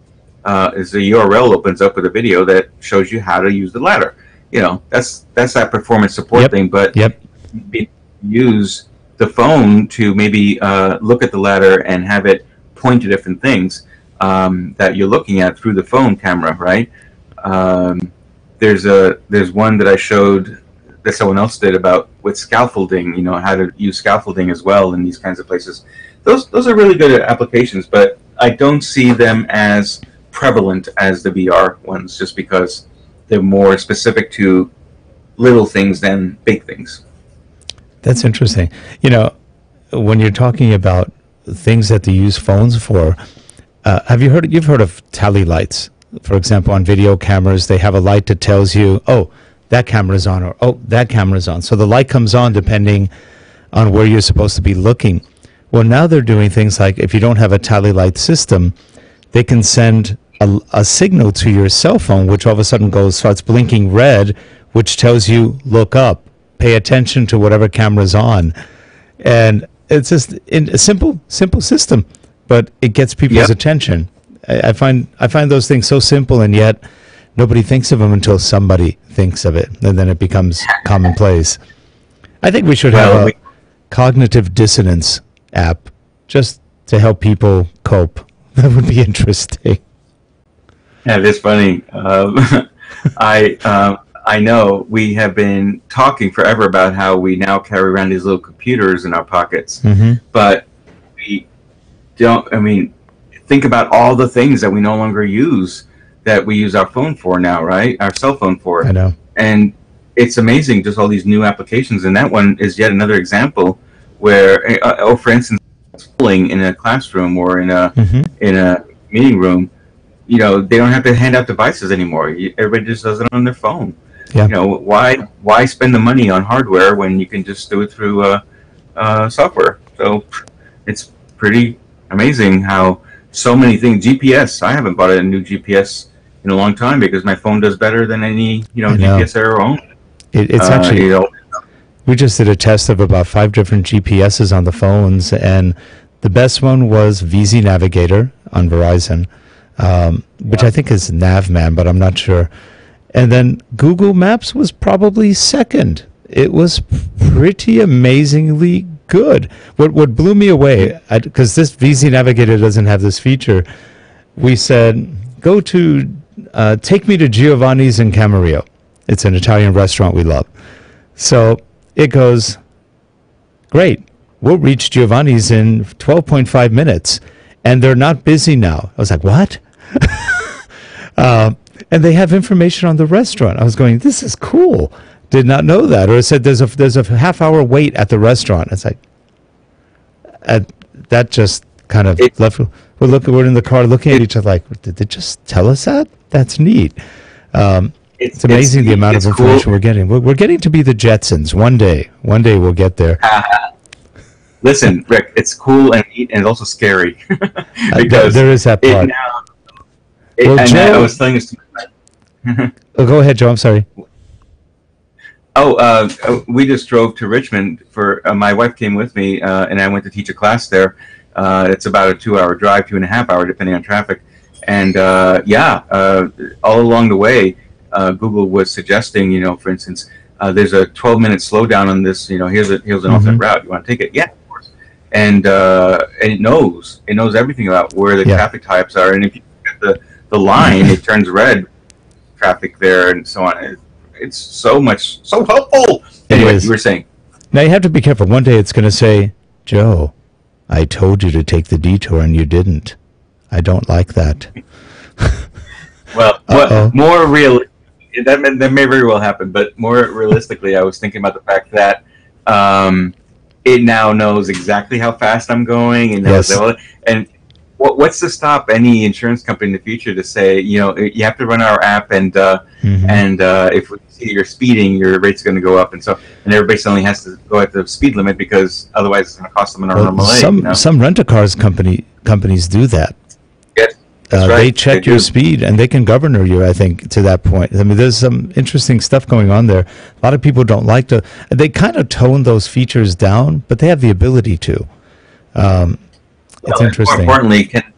[SPEAKER 2] Is the URL opens up with a video that shows you how to use the ladder. That's that performance support thing, but use the phone to maybe look at the ladder and have it point to different things that you're looking at through the phone camera, right? There's one that I showed that someone else did about with scaffolding, how to use scaffolding as well in these kinds of places. Those are really good applications, but I don't see them as prevalent as the VR ones, just because they're more specific to little things than big things.
[SPEAKER 1] That's interesting. When you're talking about things that they use phones for, you've heard of tally lights? For example, on video cameras, they have a light that tells you, oh, that camera's on, or oh, that camera's on. So the light comes on depending on where you're supposed to be looking. Well, now they're doing things like, if you don't have a tally light system, they can send a signal to your cell phone, which all of a sudden starts blinking red, which tells you, look up, pay attention to whatever camera's on. And it's just a simple system, but it gets people's attention. I find those things so simple, and yet nobody thinks of them until somebody thinks of it, and then it becomes commonplace. I think we should have a cognitive dissonance app just to help people cope. That would be interesting.
[SPEAKER 2] Yeah, it is funny. I know we have been talking forever about how we now carry around these little computers in our pockets, but we don't. I mean, think about all the things that we no longer use that we use our phone for now, right? Our cell phone for.
[SPEAKER 1] I know.
[SPEAKER 2] And it's amazing, just all these new applications. And that one is yet another example where, for instance, schooling in a classroom or in a meeting room, they don't have to hand out devices anymore. Everybody just does it on their phone.
[SPEAKER 1] Yeah.
[SPEAKER 2] Why spend the money on hardware when you can just do it through software? So it's pretty amazing how so many things. GPS. I haven't bought a new GPS in a long time because my phone does better than any GPS I ever owned.
[SPEAKER 1] It's actually. We just did a test of about 5 different GPSs on the phones, and the best one was VZ Navigator on Verizon, which I think is Navman, but I'm not sure. And then Google Maps was probably second. It was pretty amazingly good. What blew me away, because this VZ Navigator doesn't have this feature, we said, take me to Giovanni's in Camarillo. It's an Italian restaurant we love. So it goes, great, we'll reach Giovanni's in 12.5 minutes, and they're not busy now. I was like, what? And they have information on the restaurant. I was going, this is cool. Did not know that. Or it said there's a half-hour wait at the restaurant. It's like, that just kind of left. We're in the car looking at each other like, did they just tell us that? That's neat. It's amazing the amount of information cool. We're getting. We're getting to be the Jetsons one day. One day we'll get there.
[SPEAKER 2] Listen, Rick, it's cool and neat and also scary. Because
[SPEAKER 1] there is that part.
[SPEAKER 2] Joe, I was telling this to
[SPEAKER 1] go ahead, Joe. I'm sorry.
[SPEAKER 2] We just drove to Richmond for my wife came with me, and I went to teach a class there. It's about a 2-hour drive, 2.5 hour, depending on traffic. And all along the way, Google was suggesting, for instance, there's a 12-minute slowdown on this. Here's an alternate route. You want to take it? Yeah, of course. And it knows everything about where the traffic types are. And if you look at the line, it turns red. Traffic there and so on. It's so helpful. Anyway, you were saying.
[SPEAKER 1] Now you have to be careful. One day it's going to say, Joe, I told you to take the detour and you didn't. I don't like that.
[SPEAKER 2] Well, more real. That may very well happen, but more realistically, I was thinking about the fact that it now knows exactly how fast I'm going, and knows and what's to stop any insurance company in the future to say, you have to run our app, and if we see you're speeding, your rate's going to go up, and everybody suddenly has to go at the speed limit because otherwise it's going to cost them an arm and a leg.
[SPEAKER 1] Some rent-a-cars companies do that.
[SPEAKER 2] Yes, that's right.
[SPEAKER 1] They check your speed, and they can governor you, I think, to that point. I mean, there's some interesting stuff going on there. A lot of people don't like to. They kind of tone those features down, but they have the ability to. It's interesting.
[SPEAKER 2] More importantly, can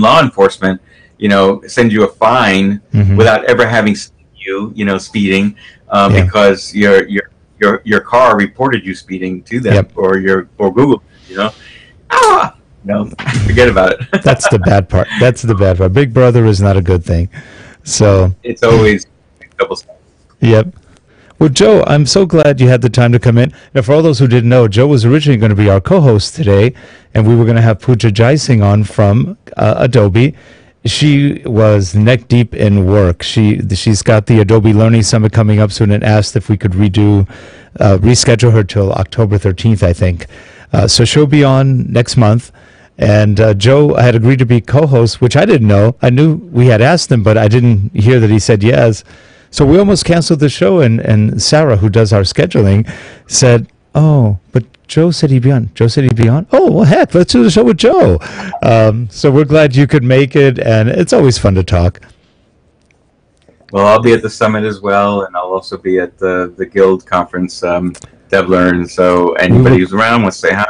[SPEAKER 2] law enforcement, send you a fine without ever having seen you, speeding, because your car reported you speeding to them, or Google, no, forget about it.
[SPEAKER 1] That's the bad part. Big Brother is not a good thing. So
[SPEAKER 2] it's always double standard.
[SPEAKER 1] Yep. Well, Joe, I'm so glad you had the time to come in. Now, for all those who didn't know, Joe was originally going to be our co-host today, and we were going to have Pooja Jaising on from Adobe. She was neck deep in work. She's got the Adobe Learning Summit coming up soon, and asked if we could reschedule her till October 13th, I think. So she'll be on next month. And Joe had agreed to be co-host, which I didn't know. I knew we had asked him, but I didn't hear that he said yes. So we almost canceled the show, and Sarah, who does our scheduling, said, "Oh, but Joe said he'd be on." Oh, well, heck, let's do the show with Joe. So we're glad you could make it, and it's always fun to talk.
[SPEAKER 2] Well, I'll be at the summit as well, and I'll also be at the Guild conference, DevLearn. So anybody who's around wants to say hi.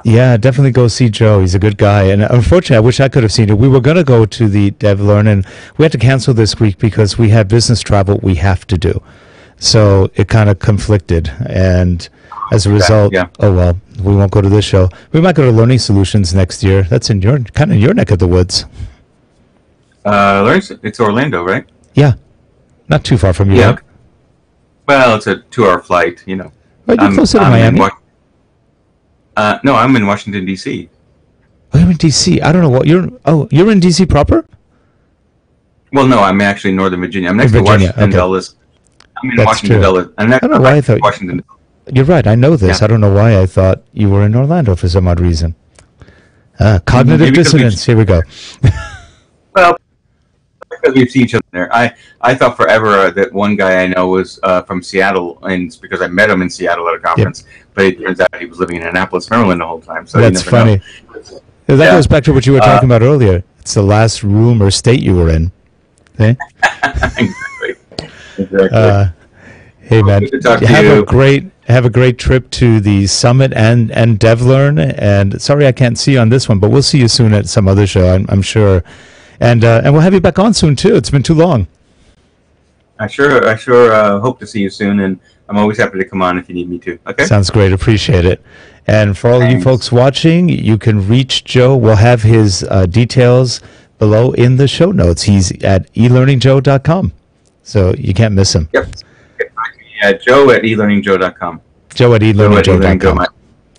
[SPEAKER 1] Yeah, definitely go see Joe. He's a good guy. And unfortunately, I wish I could have seen it. We were going to go to the DevLearn, and we had to cancel this week because we have business travel we have to do. So it kind of conflicted. And as a result, oh, well, we won't go to this show. We might go to Learning Solutions next year. That's in your neck of the woods.
[SPEAKER 2] It's Orlando, right?
[SPEAKER 1] Yeah. Not too far from you.
[SPEAKER 2] Yeah. Well, it's a 2-hour flight,
[SPEAKER 1] Right, you're closer to Miami.
[SPEAKER 2] No, I'm in Washington, D.C.
[SPEAKER 1] Oh, you're in D.C. I don't know what you're in D.C. proper?
[SPEAKER 2] Well, no, I'm actually in Northern Virginia. I'm next to Washington Dulles. I'm in Washington Dulles. I don't know why I thought Washington.
[SPEAKER 1] You're right. I know this. Yeah. I don't know why I thought you were in Orlando for some odd reason. Cognitive dissonance. Here we go.
[SPEAKER 2] Well, because we've seen each other there. I thought forever that one guy I know was from Seattle, and it's because I met him in Seattle at a conference. Yep. But it turns out he was living in Annapolis, Maryland the whole time. So
[SPEAKER 1] that's funny. That goes back to what you were talking about earlier. It's the last room or state you were in. Okay?
[SPEAKER 2] Exactly.
[SPEAKER 1] Hey man, have a great trip to the summit and DevLearn. And sorry I can't see you on this one, but we'll see you soon at some other show, I'm sure. And we'll have you back on soon too. It's been too long.
[SPEAKER 2] I sure hope to see you soon, and I'm always happy to come on if you need me to. Okay.
[SPEAKER 1] Sounds great. Appreciate it. And for all you folks watching, you can reach Joe. We'll have his details below in the show notes. He's at eLearningJoe.com, so you can't miss him.
[SPEAKER 2] Yep. Yeah, Joe at eLearningJoe.com.
[SPEAKER 1] Joe at eLearningJoe.com.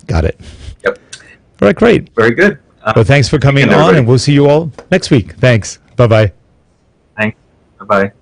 [SPEAKER 1] Got it.
[SPEAKER 2] Yep.
[SPEAKER 1] All right, great.
[SPEAKER 2] Very good.
[SPEAKER 1] Well, thanks for coming on, and we'll see you all next week. Thanks. Bye-bye.
[SPEAKER 2] Thanks. Bye-bye.